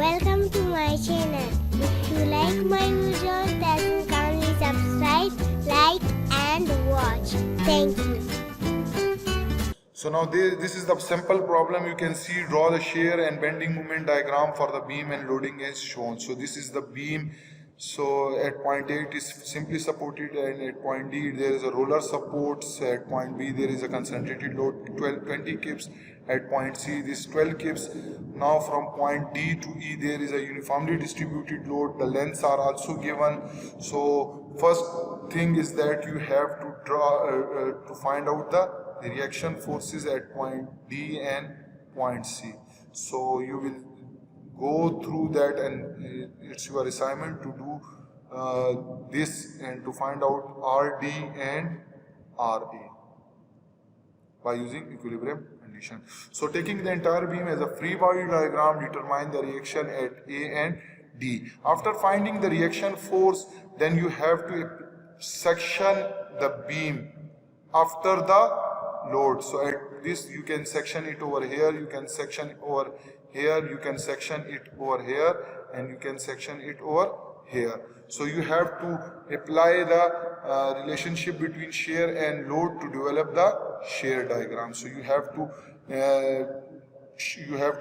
Welcome to my channel. If you like my videos, then kindly subscribe, like and watch. Thank you. So now this is the simple problem. You can see, draw the shear and bending moment diagram for the beam and loading as shown. So this is the beam. So at point A it is simply supported, and at point D there is a roller supports. At point B there is a concentrated load 20 kips. At point C this 12 kips. Now from point D to E there is a uniformly distributed load. The lengths are also given. So first thing is that you have to draw to find out the reaction forces at point D and point C. So you will go through that, and it's your assignment to do this and to find out RD and RA by using equilibrium condition. So taking the entire beam as a free body diagram, determine the reaction at A and D. After finding the reaction force, then you have to section the beam after the load. So at this you can section it over here, you can section it over here, you can section it over here, and you can section it over here. So you have to apply the relationship between shear and load to develop the shear diagram. So you have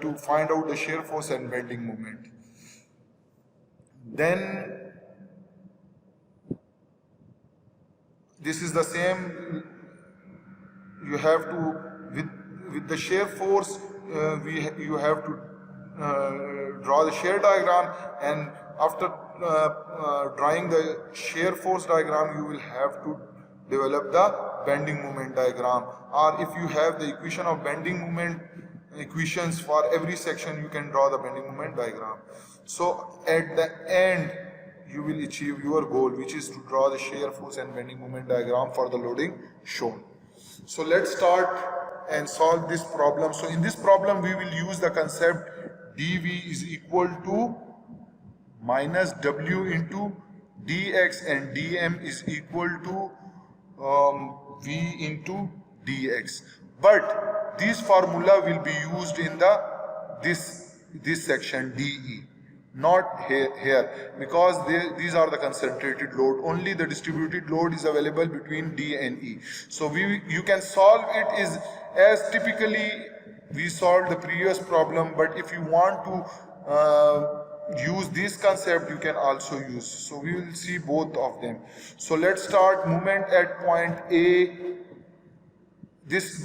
to find out the shear force and bending moment. Then this is the same. You have to, with the shear force, you have to draw the shear diagram, and after drawing the shear force diagram, you will have to develop the bending moment diagram. Or if you have the equation of bending moment equations for every section, you can draw the bending moment diagram. So at the end, you will achieve your goal, which is to draw the shear force and bending moment diagram for the loading shown. So let's start and solve this problem. So in this problem we will use the concept dV is equal to minus W into dx, and dm is equal to V into dx. But this formula will be used in this section DE, not here, because these are the concentrated load. Only the distributed load is available between D and E. So you can solve it as typically we solved the previous problem, but if you want to use this concept, you can also use. So we will see both of them. So let's start moment at point A. This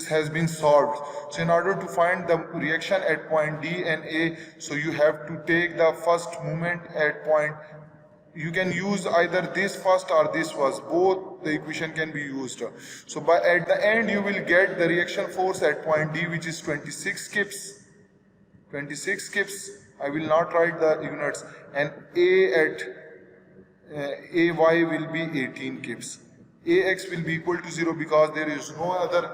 has been solved. So in order to find the reaction at point D and A, so you have to take the first moment at point. You can use either this first or this first. Both the equation can be used. So at the end you will get the reaction force at point D, which is 26 kips. 26 kips. I will not write the units. And A at AY will be 18 kips. AX will be equal to 0 because there is no other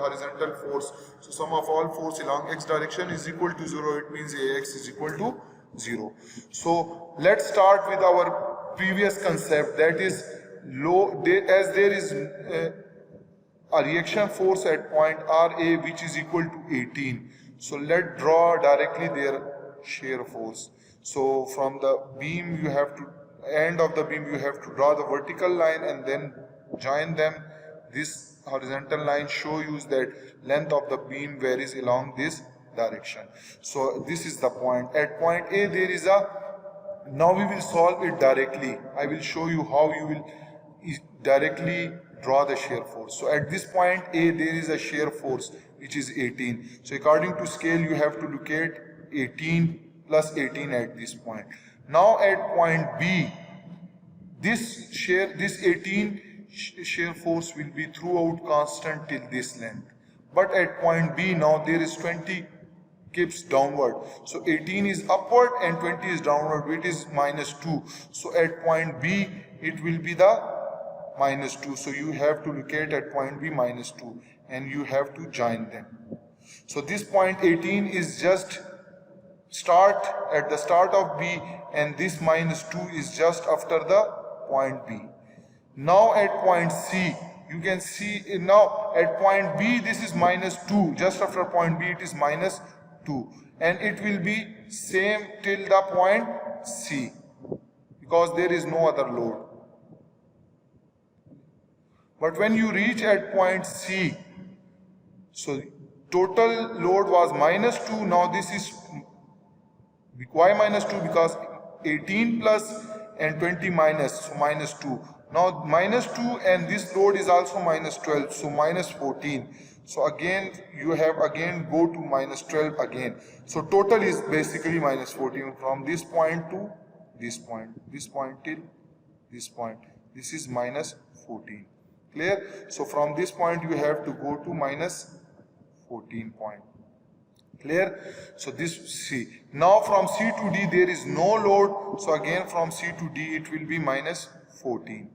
horizontal force. So sum of all force along x direction is equal to 0. It means AX is equal to 0. So let's start with our previous concept, that is as there is a reaction force at point RA which is equal to 18. So let's draw directly their shear force. So from the beam you have to, end of the beam you have to draw the vertical line and then join them. This horizontal line shows you that length of the beam varies along this direction. So this is the point. At point A there is now we will solve it directly. I will show you how you will directly draw the shear force. So at this point A there is a shear force which is 18. So according to scale you have to locate 18 plus 18 at this point. Now at point B, this 18 shear force will be throughout constant till this length. But at point B now there is 20 kips downward. So 18 is upward and 20 is downward, which is minus 2. So at point B it will be the minus 2. So you have to locate at point B minus 2 and you have to join them. So this point 18 is just at the start of B, and this minus 2 is just after the point B. Now at point C, you can see now at point B this is minus 2. Just after point B it is minus 2. and it will be same till the point C, because there is no other load. But when you reach at point C, so total load was -2, now this is, why -2? Because 18 plus and 20 minus, so -2. Now -2 and this load is also -12, so -14. So again you have again go to -12 again. So total is basically -14 from this point to this point till this point. This is -14. Clear? So from this point you have to go to -14 point. Clear? So this C. Now from C to D there is no load. So again from C to D it will be -14.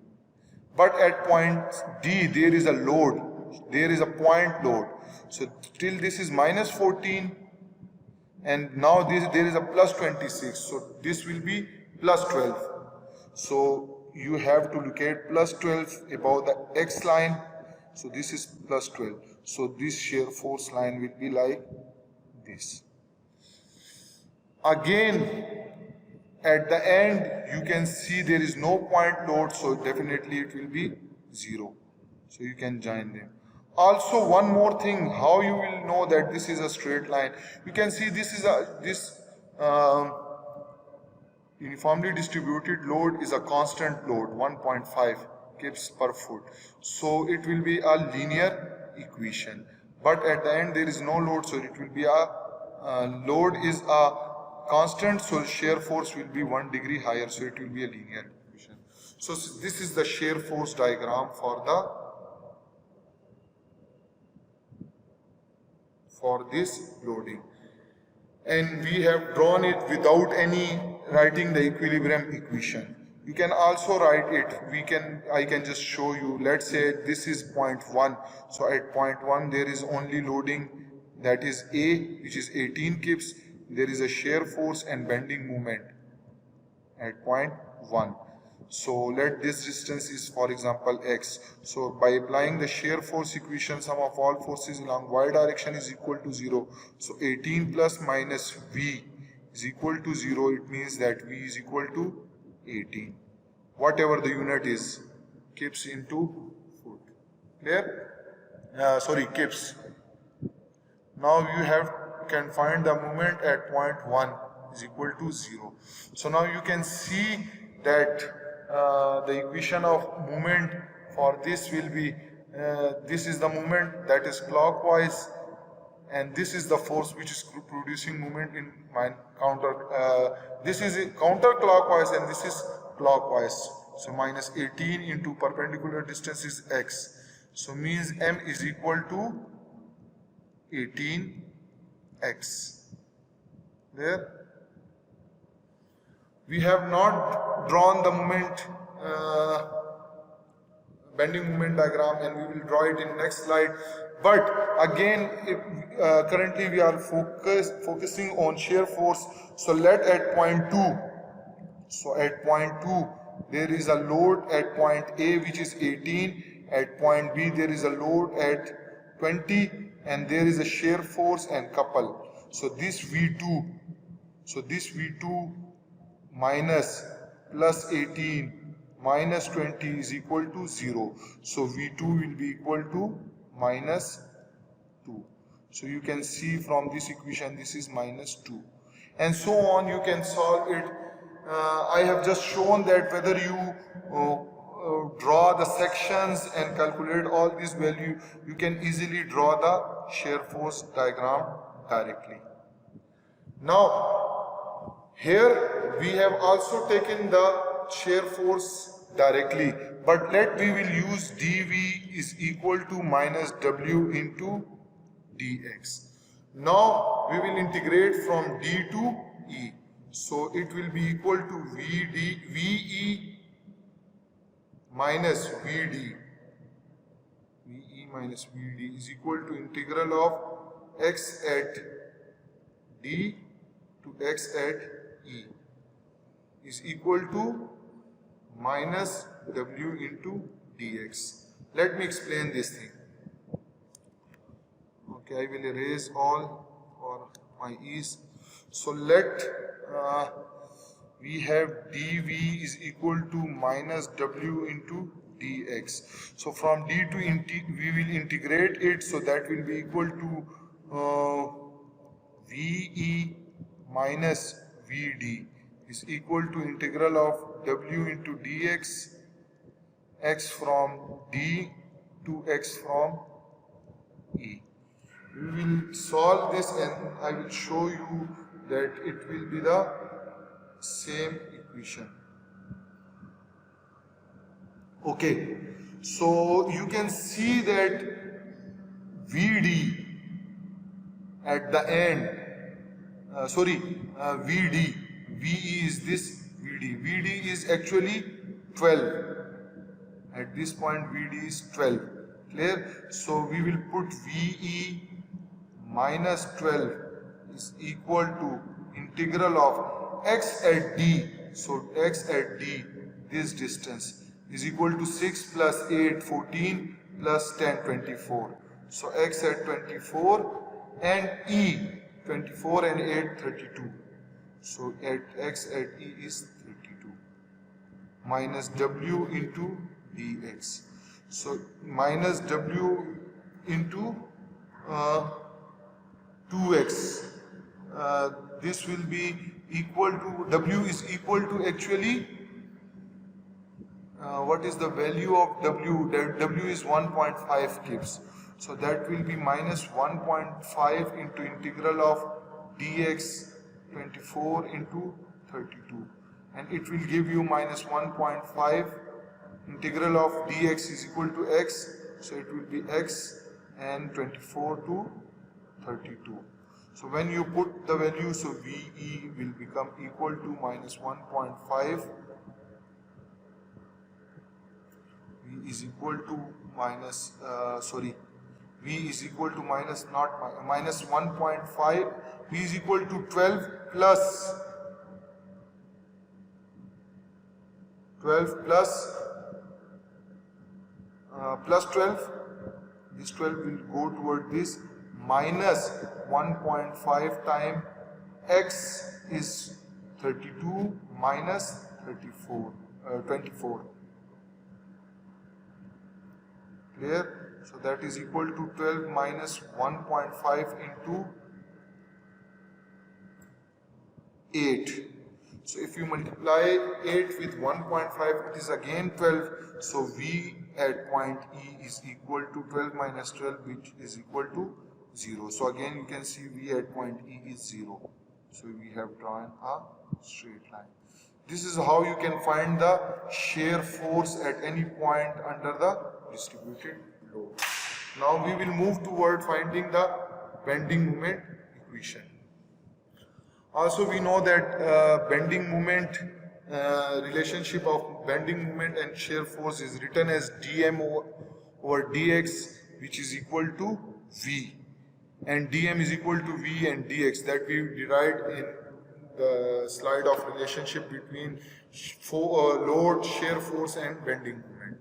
But at point D there is a load. There is a point load. So till this is -14, and now there is a +26. So this will be +12. So you have to locate +12 above the X line. So this is +12. So this shear force line will be like this. Again, at the end, you can see there is no point load, so definitely it will be 0. So you can join them. Also, one more thing, how you will know that this is a straight line? You can see this is uniformly distributed load is a constant load, 1.5 kips per foot. So it will be a linear equation. But at the end there is no load, so it will be a load is a constant, so shear force will be 1 degree higher, so it will be a linear equation. So this is the shear force diagram for this loading, and we have drawn it without any writing the equilibrium equation. You can also write it. I can just show you. Let's say this is point 1. So at point 1 there is only loading, that is A, which is 18 kips. There is a shear force and bending moment at point 1. So let this distance is, for example, X. So by applying the shear force equation, sum of all forces along Y direction is equal to 0. So 18 plus minus V is equal to 0. It means that V is equal to 18. Whatever the unit is, kips into foot. Clear? Kips. Now you can find the moment at point 1 is equal to 0. So now you can see that the equation of moment for this will be, this is the moment that is clockwise, and this is the force which is producing moment in my counter. This is counterclockwise and this is clockwise. So minus 18 into perpendicular distance is X. So means M is equal to 18x. There. We have not drawn the moment, bending moment diagram, and we will draw it in next slide. But again, currently we are focusing on shear force. So let at point 2. So at point 2, there is a load at point A which is 18. At point B, there is a load at 20, and there is a shear force and couple. So this V2 minus plus 18 minus 20 is equal to 0. So V2 will be equal to minus 2. So you can see from this equation this is minus 2. And so on, you can solve it. I have just shown that whether you draw the sections and calculate all these values, you can easily draw the shear force diagram directly. Now, here we have also taken the shear force directly, but we will use dV is equal to minus W into dx. Now we will integrate from d to e. So it will be equal to VE minus VD. VE minus VD is equal to integral of x at d to x at e is equal to minus W into dx. Let me explain this thing. Okay, I will erase all for my ease. So let we have dv is equal to minus w into dx. So from d to we will integrate it, so that will be equal to ve minus vd is equal to integral of w into dx, x from d to x from e. We will solve this and I will show you that it will be the same equation. Okay, so you can see that VD at the end, VD, VE is this VD. VD is actually 12. At this point, VD is 12. Clear? So we will put VE minus 12 is equal to integral of x at d. So x at d, this distance, is equal to 6 plus 8, 14 plus 10, 24. So x at 24 and e, 24 and 8, 32. So at x at e is 32 minus w into dx. So minus w into 2x. This will be equal to, w is equal to actually, what is the value of w? W is 1.5 kips. So that will be minus 1.5 into integral of dx 24 into 32. And it will give you minus 1.5 integral of dx is equal to x. So it will be x and 24 to 32. So when you put the value, so VE will become equal to minus 1.5. V is equal to minus, V is equal to minus, not minus 1.5. V is equal to 12 plus 12 plus 12. This 12 will go toward this, minus 1.5 time x is 32 minus 24. Clear? So that is equal to 12 minus 1.5 into 8. So if you multiply 8 with 1.5, it is again 12. So V at point E is equal to 12 minus 12, which is equal to 0. So again you can see V at point E is 0. So we have drawn a straight line. This is how you can find the shear force at any point under the distributed load. Now we will move toward finding the bending moment equation. Also we know that bending moment, relationship of bending moment and shear force is written as dm over dx, which is equal to V, and dm is equal to V and dx, that we derived in the slide of relationship between load, shear force and bending moment.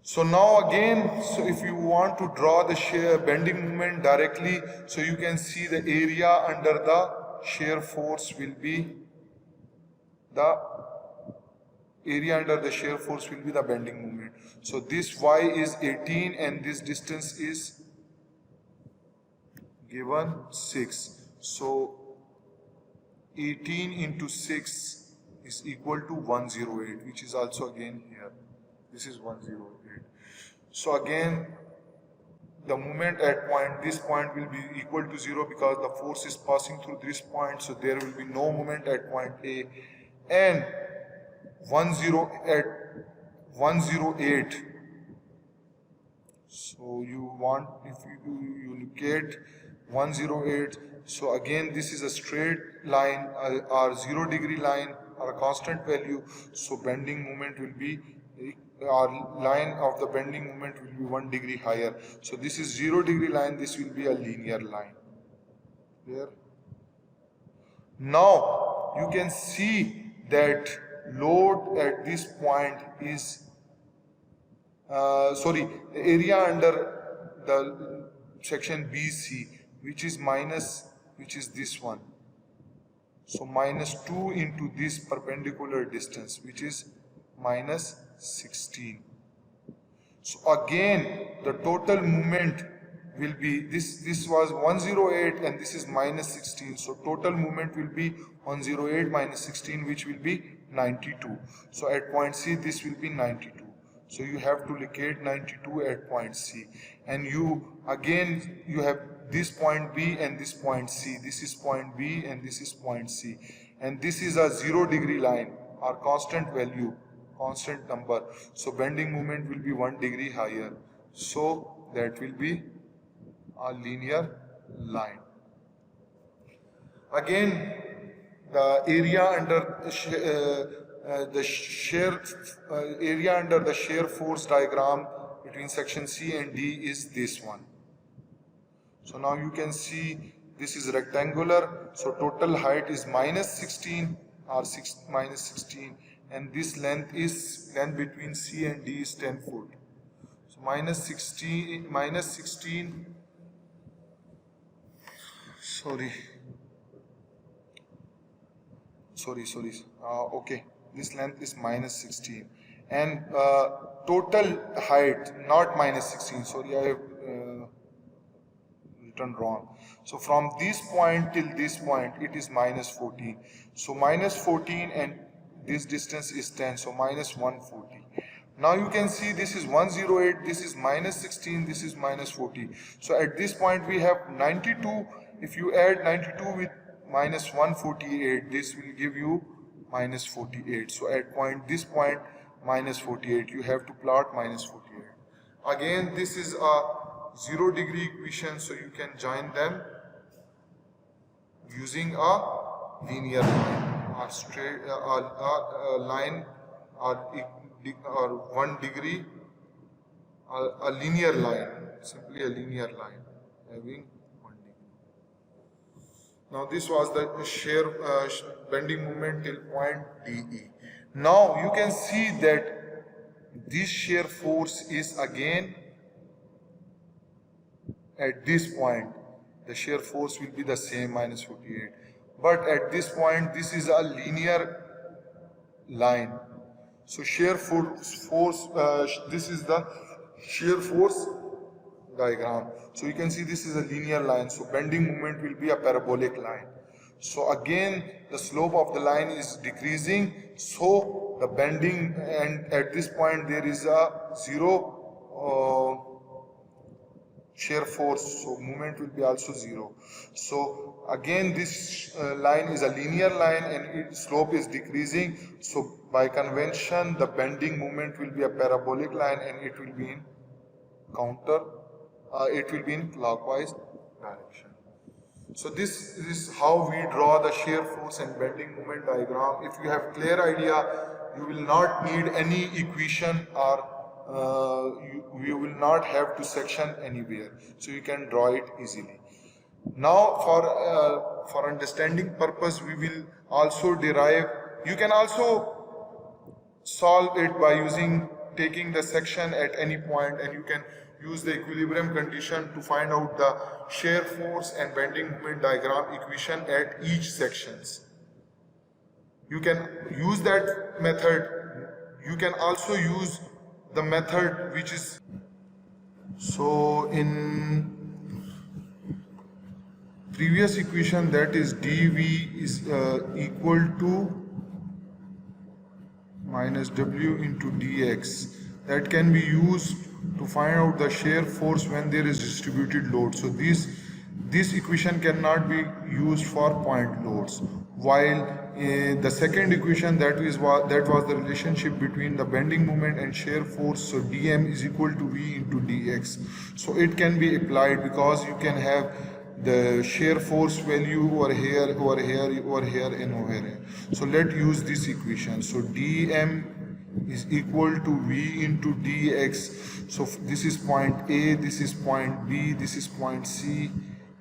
So now again, so if you want to draw the shear bending moment directly, so you can see the area under the shear force will be the bending moment. So this y is 18 and this distance is given 6. So 18 into 6 is equal to 108, which is also again here. This is 108. So again, the moment at this point will be equal to 0 because the force is passing through this point. So there will be no moment at point A. And 108. So you want, if you locate 108. So again, this is a straight line or 0 degree line or a constant value. So bending moment will be, our line of the bending moment will be 1 degree higher. So this is 0 degree line, this will be a linear line. There. Now you can see that load at this point is, the area under the section BC, which is this one. So minus 2 into this perpendicular distance, which is minus 16. So again, the total movement will be, this was 108 and this is minus 16. So total movement will be 108 minus 16, which will be 92. So at point C, this will be 92. So you have to locate 92 at point C. And you have this point B and this point C. This is point B and this is point C. And this is a 0 degree line, or constant value, constant number. So bending moment will be 1 degree higher. So that will be a linear line. Again, the area under the shear area under the shear force diagram between section C and D is this one. So now you can see this is rectangular, so total height is minus 16 or minus 16, and this length between C and D is 10 foot. So minus 16, okay, this length is minus 16, and total height, not minus 16, sorry, I have written wrong. So from this point till this point it is minus 14. So minus 14 and this distance is 10, so minus 140. Now you can see this is 108, this is minus 16, this is minus 40. So at this point we have 92. If you add 92 with minus 148, this will give you minus 48. So at this point minus 48, you have to plot minus 48. Again, this is a 0 degree equation, so you can join them using a linear line or straight line or 1 degree, a linear line, simply a linear line having 1 degree. Now this was the shear bending moment till point DE. Now you can see that this shear force is again at this point. The shear force will be the same, minus 48. But at this point, this is a linear line. So shear force, this is the shear force diagram. So you can see this is a linear line. So bending moment will be a parabolic line. So again, the slope of the line is decreasing. So the bending, and at this point there is a 0 shear force, so movement will be also 0. So again, this line is a linear line and its slope is decreasing. So by convention, the bending moment will be a parabolic line and it will be in clockwise direction. So this is how we draw the shear force and bending moment diagram. If you have clear idea, you will not need any equation, or you will not have to section anywhere, so you can draw it easily. Now for understanding purpose, we will also derive, you can also solve it by taking the section at any point, and you can use the equilibrium condition to find out the shear force and bending moment diagram equation at each sections. You can use that method. You can also use the method which is, so in previous equation, that is dV is equal to minus W into dx, that can be used to find out the shear force when there is distributed load. So this equation cannot be used for point loads, while the second equation, that was the relationship between the bending moment and shear force. So dm is equal to V into dx. So it can be applied because you can have the shear force value over here, and over here. So let's use this equation. So dm is equal to V into dx. So this is point A, this is point B, this is point C,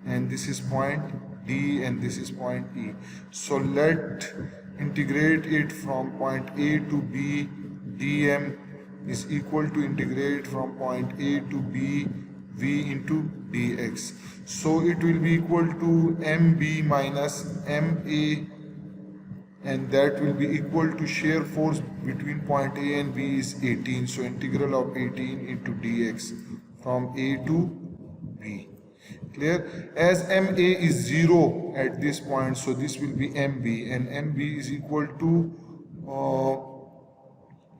and this is point D, and this is point E. So let integrate it from point A to B. dm is equal to integrate from point A to B, V into dx. So it will be equal to mb minus ma and that will be equal to shear force between point A and B is 18. So integral of 18 into dx from A to B. Clear? As MA is 0 at this point, so this will be MB, and MB is equal to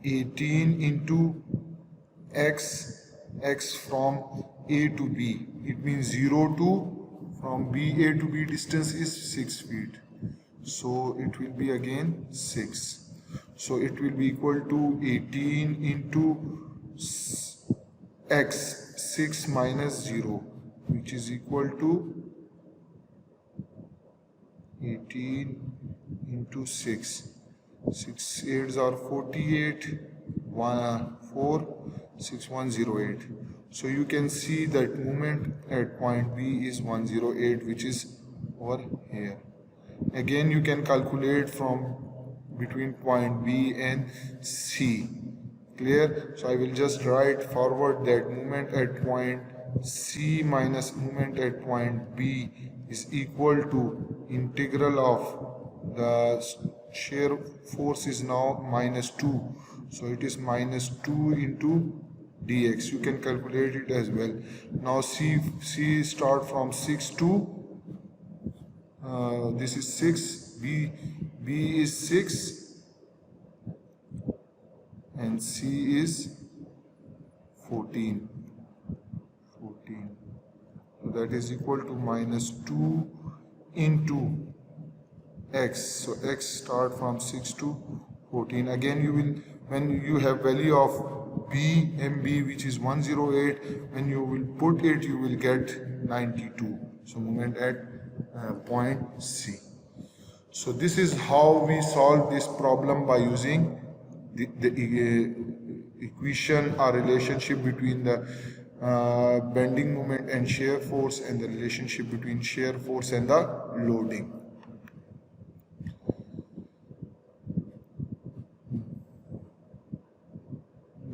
18 into x from A to B. It means 0 to from A to B distance is 6 feet. So it will be again 6. So it will be equal to 18 into x, 6 minus 0, which is equal to 18 into 6. 6 8s are 48, 4, 6 108. So you can see that moment at point B is 108, which is over here. Again, you can calculate from between point B and C. Clear? So I will just write forward that moment at point C minus moment at point B is equal to integral of the shear force is now minus 2. So it is minus 2 into dx. You can calculate it as well. Now C start from 6 to this is 6, B is 6 and C is 14. So that is equal to minus 2 into x. So x start from 6 to 14. Again you will, when you have value of B, MB which is 108, when you will put it you will get 92. So moment at point C. So this is how we solve this problem by using the equation or relationship between the bending moment and shear force, and the relationship between shear force and the loading.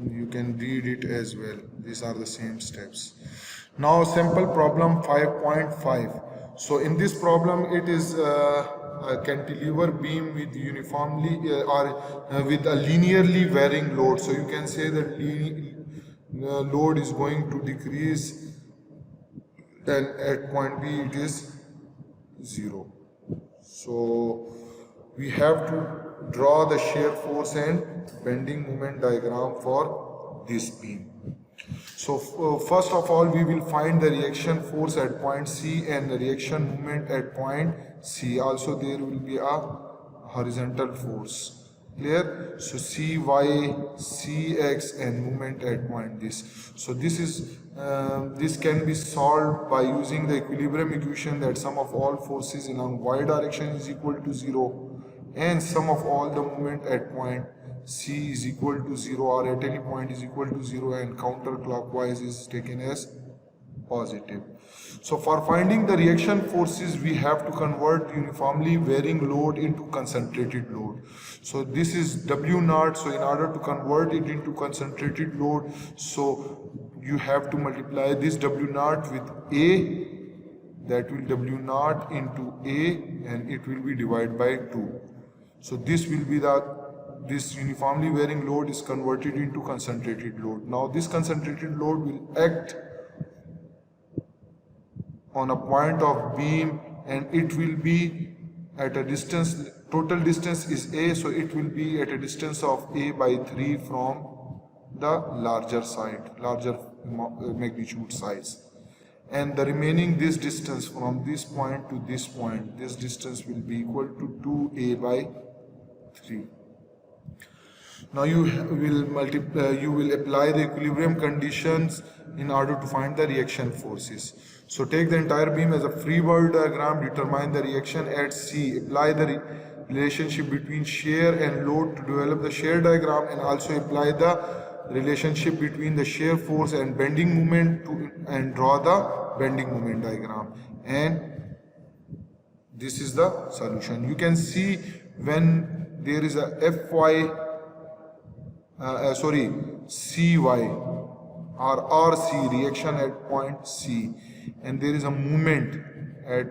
You can read it as well. These are the same steps. Now sample problem 5.5. So in this problem it is a cantilever beam with uniformly with a linearly varying load. So you can say that load is going to decrease, and at point B it is 0. So we have to draw the shear force and bending moment diagram for this beam. So first of all we will find the reaction force at point C and the reaction moment at point C. Also there will be a horizontal force. Clear? So Cy, Cx and moment at point this. So this can be solved by using the equilibrium equation that sum of all forces along y direction is equal to 0 and sum of all the moment at point C is equal to 0 or at any point is equal to 0, and counterclockwise is taken as positive. So for finding the reaction forces we have to convert uniformly varying load into concentrated load. So this is W naught. So in order to convert it into concentrated load, so you have to multiply this W naught with A, that will W naught into A, and it will be divided by 2. So this will be this uniformly varying load is converted into concentrated load. Now this concentrated load will act on a point of beam, and it will be at a distance, total distance is A, so it will be at a distance of A by 3 from the larger side, larger magnitude size. And the remaining this distance from this point to this point, this distance will be equal to 2A by 3. Now you will apply the equilibrium conditions in order to find the reaction forces. So take the entire beam as a free body diagram, determine the reaction at C, apply the relationship between shear and load to develop the shear diagram, and also apply the relationship between the shear force and bending moment and draw the bending moment diagram. And this is the solution. You can see when there is a CY or RC reaction at point C, and there is a moment at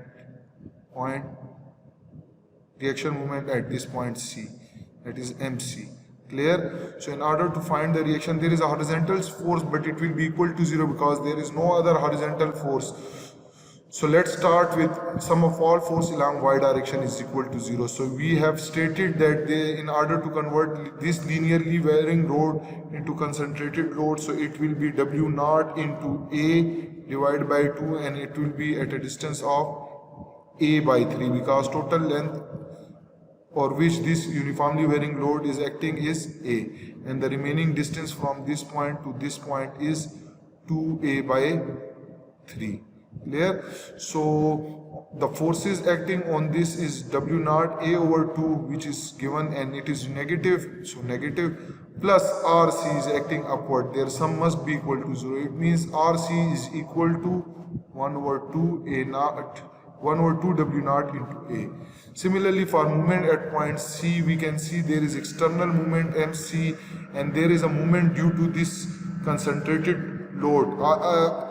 point reaction moment at this point C, that is MC. Clear? So in order to find the reaction, there is a horizontal force, but it will be equal to 0 because there is no other horizontal force. So let's start with sum of all force along y direction is equal to 0. So we have stated that in order to convert this linearly varying load into concentrated load, so it will be W naught into A divided by 2, and it will be at a distance of A by 3 because total length for which this uniformly varying load is acting is A, and the remaining distance from this point to this point is 2A by 3. Clear? So the forces acting on this is W naught A over 2, which is given, and it is negative, so negative, plus RC is acting upward. Their sum must be equal to 0. It means RC is equal to 1 over 2 A naught, 1 over 2 W naught into A. Similarly, for movement at point C, we can see there is external movement MC, and there is a movement due to this concentrated load.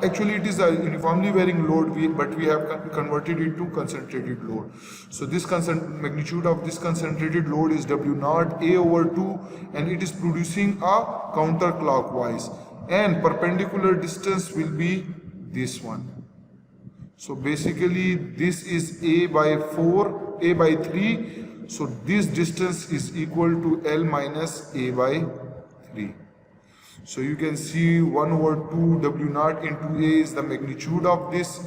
Actually, it is a uniformly varying load, but we have converted it to concentrated load. So this magnitude of this concentrated load is W naught A over 2, and it is producing a counterclockwise, and perpendicular distance will be this one. So basically this is A by 4, A by 3. So this distance is equal to L minus A by 3. So you can see 1 over 2 W naught into A is the magnitude of this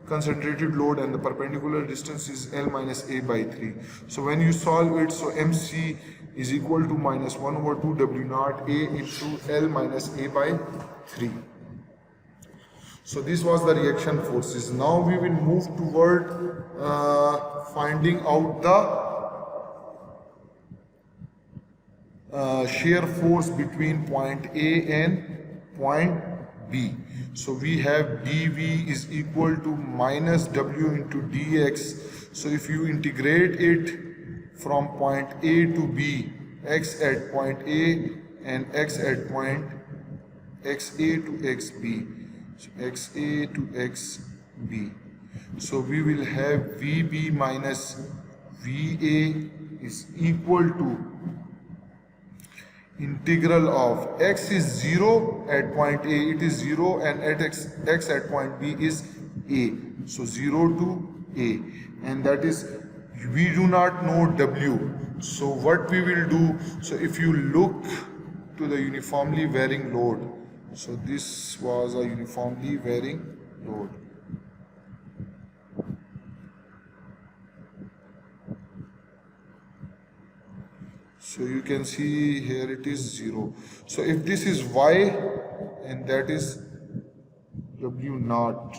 concentrated load, and the perpendicular distance is L minus A by 3. So when you solve it, so MC is equal to minus 1 over 2 W naught A into L minus A by 3. So this was the reaction forces. Now we will move toward finding out the shear force between point A and point B. So we have dV is equal to minus W into dx. So if you integrate it from point A to B, x at point A and x at point XA to XB, so XA to XB. So we will have VB minus VA is equal to integral of x is 0 at point A, it is 0, and at x at point B is A. So 0 to A, and that is, we do not know W. So what we will do, so if you look to the uniformly varying load, so this was a uniformly varying load. So you can see here it is 0. So if this is Y, and that is W naught,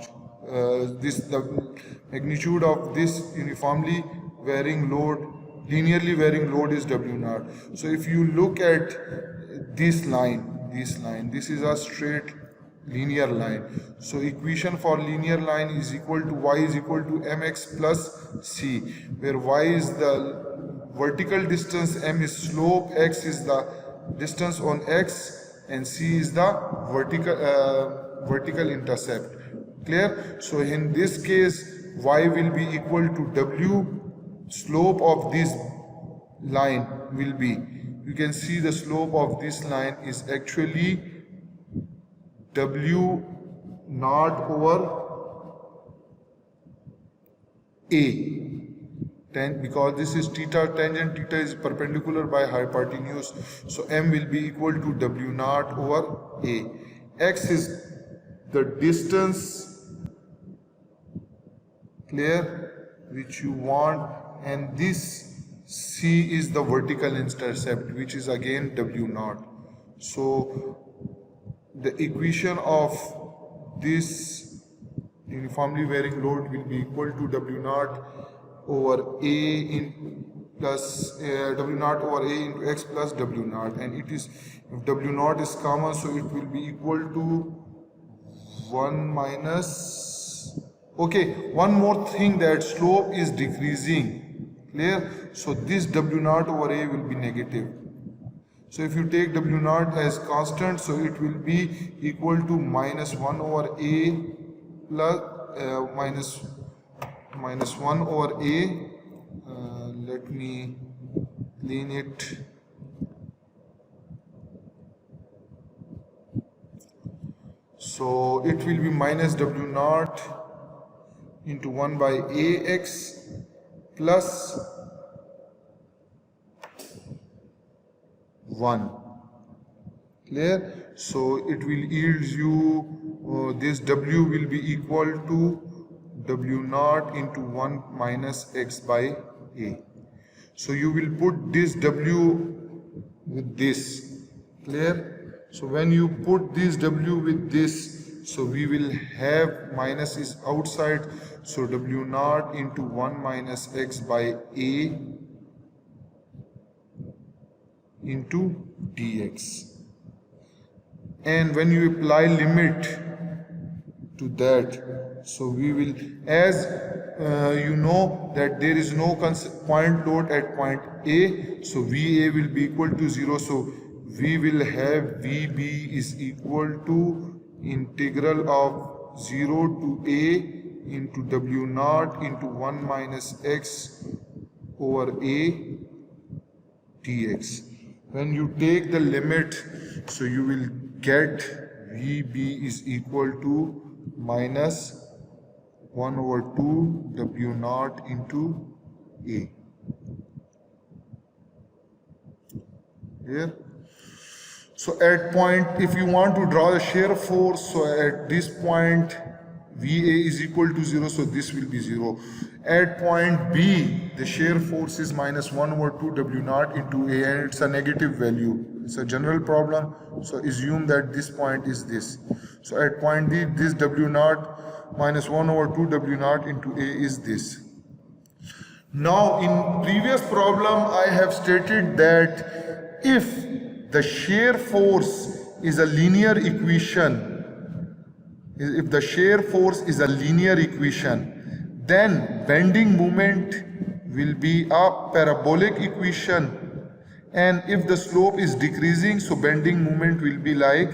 the magnitude of this uniformly varying load, linearly varying load is W naught. So if you look at this line, this is a straight linear line. So equation for linear line is equal to Y is equal to mx plus c, where Y is the vertical distance, m is slope, x is the distance on x, and c is the vertical intercept. Clear? So in this case, Y will be equal to W, slope of this line will be, you can see the slope of this line is actually W naught over A, because this is theta, tangent theta is perpendicular by hypotenuse, so M will be equal to W naught over A. X is the distance, clear, which you want, and this C is the vertical intercept, which is again W naught. So the equation of this uniformly varying load will be equal to W naught over A in plus W naught over A into X plus W naught, and it is, if W naught is common, so it will be equal to 1 minus, okay, one more thing, that slope is decreasing. Clear? So this W naught over A will be negative. So if you take W naught as constant, so it will be equal to minus 1 over A plus minus 1 over A, let me clean it. So it will be minus W naught into 1 by AX plus 1. Clear? So it will yield you this W will be equal to W naught into 1 minus X by A. So you will put this W with this. Clear? So when you put this W with this, so we will have minus is outside, so W naught into 1 minus X by A into dx. And when you apply limit to that, so we will, as you know that there is no point load at point A, so VA will be equal to 0, so we will have VB is equal to integral of 0 to A into W naught into 1 minus X over A dx. When you take the limit, so you will get VB is equal to minus 1 over 2 W naught into A. Here. So at point, if you want to draw the shear force, so at this point VA is equal to 0, so this will be 0. At point B, the shear force is minus 1 over 2 W naught into A, and it's a negative value. It's a general problem, so assume that this point is this. So at point D, this W naught minus 1 over 2 W naught into A is this. Now in previous problem, I have stated that if the shear force is a linear equation, if the shear force is a linear equation, then bending moment will be a parabolic equation, and if the slope is decreasing, so bending moment will be like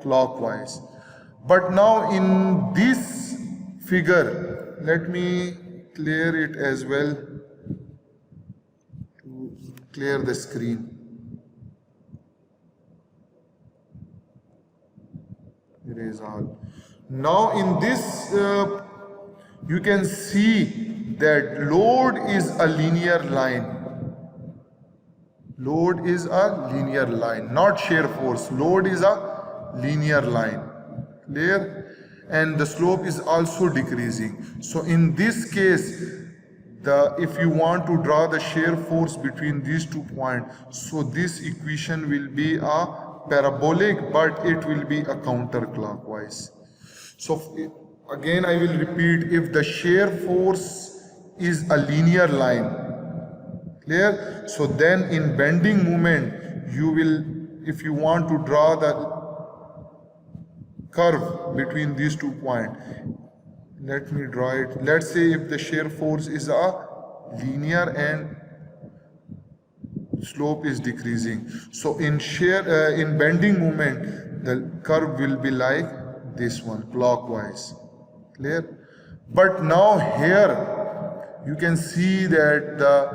clockwise. But now in this figure, let me clear it as well to clear the screen. Erase all. Now in this you can see that load is a linear line. Load is a linear line, not shear force. Load is a linear line. Clear? And the slope is also decreasing. So in this case, if you want to draw the shear force between these 2 points, so this equation will be a parabolic, but it will be a counterclockwise. So again I will repeat, if the shear force is a linear line, clear? So then in bending moment, you will, if you want to draw the curve between these 2 points, let me draw it. Let's say if the shear force is a linear and slope is decreasing, so in in bending moment, the curve will be like this one, clockwise. Clear? But now here you can see that the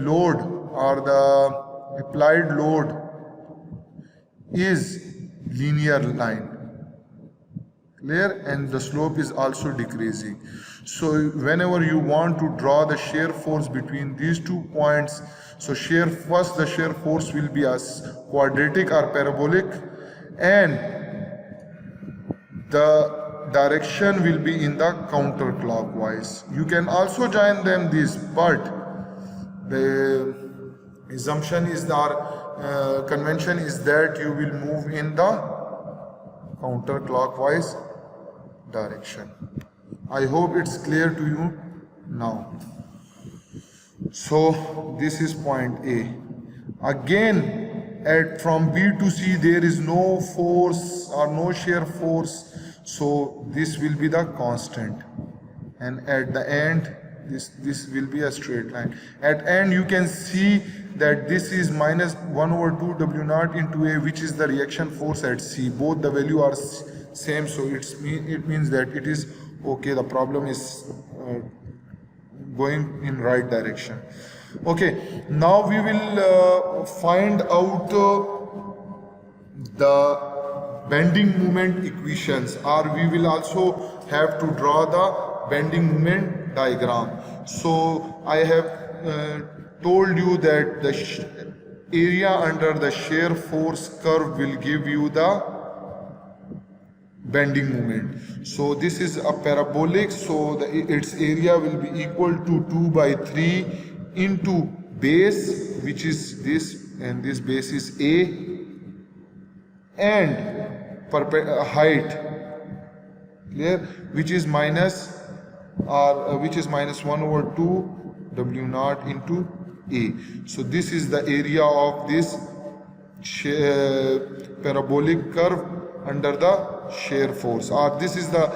load or the applied load is linear line. Clear? And the slope is also decreasing. So whenever you want to draw the shear force between these 2 points, so first the shear force will be as quadratic or parabolic, and the direction will be in the counterclockwise. You can also join them this, but the assumption is that convention is that you will move in the counterclockwise direction. I hope it's clear to you now. So this is point A. Again, from B to C there is no force or no shear force, so this will be the constant, and at the end this will be a straight line. At end you can see that this is minus 1 over 2 W naught into A, which is the reaction force at C. Both the value are same, so it means that it is okay. The problem is going in right direction. Okay, now we will find out the bending moment equations, or we will also have to draw the bending moment diagram. So I have told you that the area under the shear force curve will give you the bending moment. So this is a parabolic, so its area will be equal to 2 by 3 into base, which is this, and this base is A, and height, clear, which is minus, or which is minus 1 over 2 W naught into A. So this is the area of this parabolic curve under the shear force, or this is the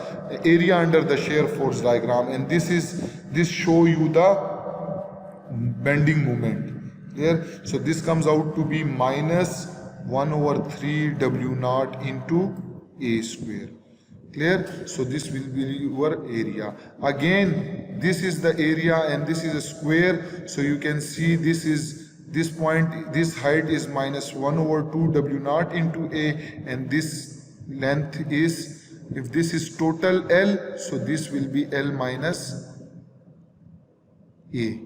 area under the shear force diagram, and this show you the bending moment. Clear? So this comes out to be minus 1 over 3 W naught into A square. Clear? So this will be your area. Again, this is the area and this is a square. So you can see this point, this height is minus 1 over 2 W naught into A, and this length is, if this is total L, so this will be L minus A.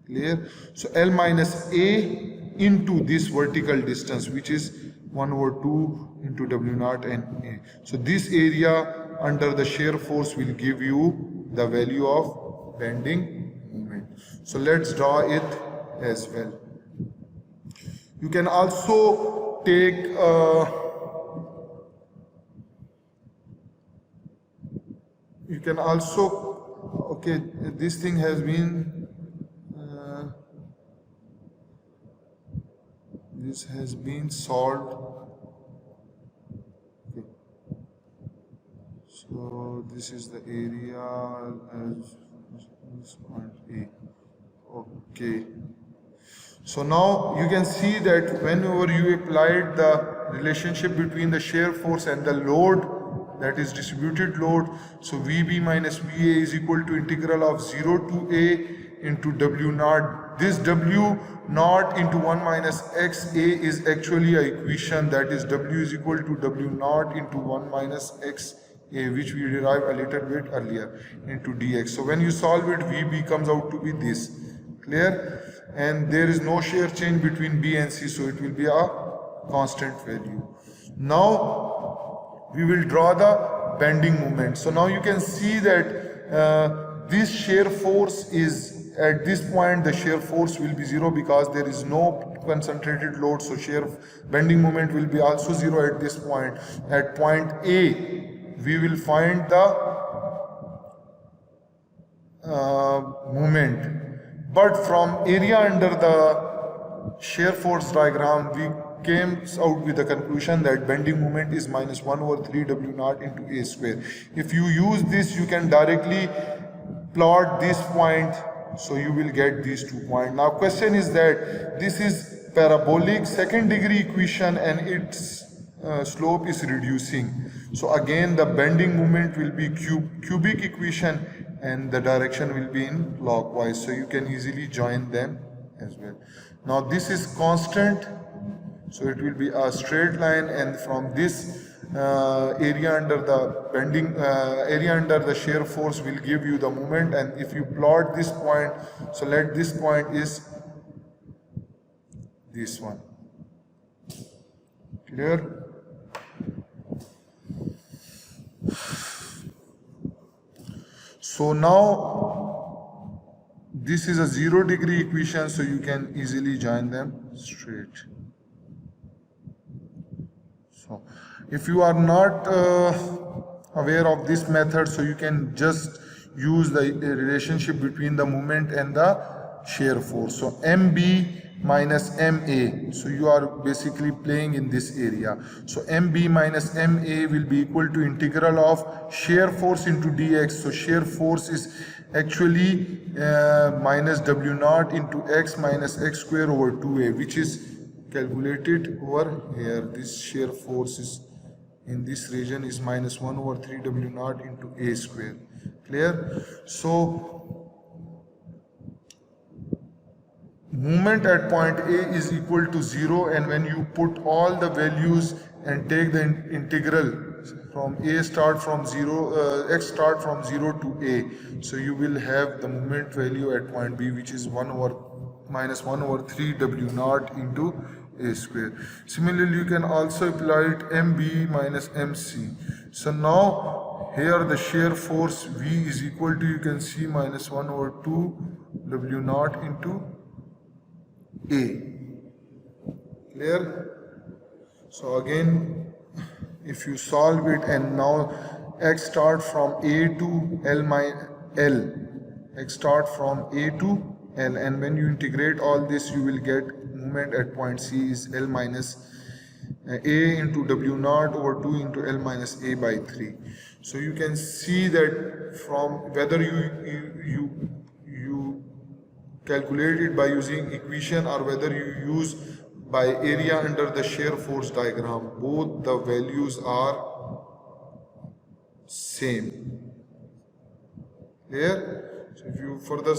Clear? So L minus A into this vertical distance, which is 1 over 2 into W naught and A. So this area under the shear force will give you the value of bending moment. So let's draw it as well. You can also take okay, this thing has been this has been solved. Okay. So this is the area as this point A. Okay. So now you can see that whenever you applied the relationship between the shear force and the load, that is distributed load, so VB minus VA is equal to integral of 0 to A into W naught. This W naught into 1 minus XA is actually an equation, that is W is equal to W naught into 1 minus XA, which we derived a little bit earlier, into dx. So when you solve it, VB comes out to be this. Clear? And there is no shear change between B and C, so it will be a constant value. Now we will draw the bending moment. So now you can see that this shear force is, at this point the shear force will be 0 because there is no concentrated load, so shear bending moment will be also 0 at this point. At point A we will find the moment, but from area under the shear force diagram we came out with the conclusion that bending moment is minus 1 over 3 W naught into A square. If you use this, you can directly plot this point, so you will get these 2 points. Now question is that this is parabolic second degree equation and its slope is reducing. So again the bending moment will be cubic equation and the direction will be in clockwise, so you can easily join them as well. Now this is constant, so it will be a straight line, and from this area under the bending area under the shear force will give you the moment. And if you plot this point, so let this point is this one. Clear? So now this is a 0 degree equation, so you can easily join them straight. So if you are not aware of this method, so you can just use the relationship between the moment and the shear force. So MB minus MA, so you are basically playing in this area. So MB minus MA will be equal to integral of shear force into dx. So shear force is actually minus W naught into X minus X square over 2A, which is calculated over here. This shear force is in this region is minus 1 over 3 W naught into A square. Clear? So Movement at point A is equal to 0, and when you put all the values and take the integral from A start from 0, x start from 0 to A, so you will have the moment value at point B, which is 1 over minus 1 over 3 W naught into A square. Similarly, you can also apply it MB minus MC. So now here the shear force V is equal to, you can see, minus 1 over 2 W naught into A. Clear? So again, if you solve it, and now x start from A to L minus L, x start from A to L, and when you integrate all this, you will get moment at point C is L minus A into W naught over 2 into L minus A by 3. So you can see that from whether you calculate it by using equation or whether you use by area under the shear force diagram, both the values are same. Clear? So if you further